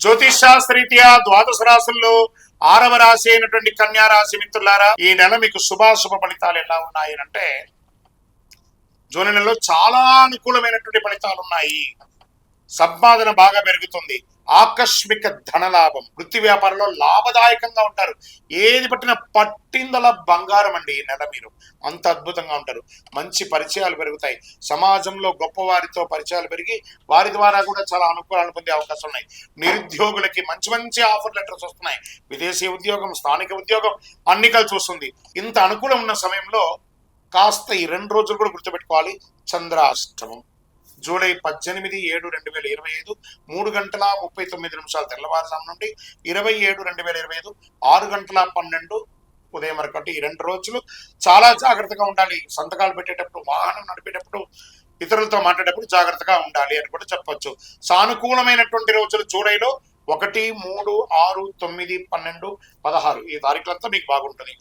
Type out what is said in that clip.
జ్యోతిష్ శాస్త్రరీత్యా ద్వాదశ రాశుల్లో 6వ రాశి అయినటువంటి కన్యా రాశి మిత్రులారా, ఈ నెల మీకు శుభాశుభ ఫలితాలు ఎలా ఉన్నాయి అంటే, జూన్ నెలలో చాలా అనుకూలమైనటువంటి ఫలితాలు ఉన్నాయి. సంపాదన బాగా పెరుగుతుంది. ఆకస్మిక ధనలాభం. వృత్తి వ్యాపారంలో లాభదాయకంగా ఉంటారు. ఏది పట్టిన పట్టిందల బంగారం అండి. ఈ నెల మీరు అంత అద్భుతంగా ఉంటారు. మంచి పరిచయాలు పెరుగుతాయి. సమాజంలో గొప్పవారితో పరిచయాలు పెరిగి వారి ద్వారా కూడా చాలా అనుకూలాలు పొందే అవకాశం ఉన్నాయి. నిరుద్యోగులకి మంచి మంచి ఆఫర్ లెటర్స్ వస్తున్నాయి. విదేశీ ఉద్యోగం, స్థానిక ఉద్యోగం అన్ని కలిసి వస్తుంది. ఇంత అనుకూలం ఉన్న సమయంలో కాస్త ఈ 2 రోజులు కూడా గుర్తుపెట్టుకోవాలి. చంద్రాష్టమం జూలై 18/7/2025 3:39 తెల్లవారుజాము నుండి 27/2025 6:12 ఉదయం వరకు. ఈ 2 రోజులు చాలా జాగ్రత్తగా ఉండాలి. సంతకాలు పెట్టేటప్పుడు, వాహనం నడిపేటప్పుడు, ఇతరులతో మాట్లాడేటప్పుడు జాగ్రత్తగా ఉండాలి అని కూడా చెప్పొచ్చు. సానుకూలమైనటువంటి రోజులు జూలైలో 1, 3, 6, 9, 12, 16 ఈ తారీఖులంతా మీకు బాగుంటుంది.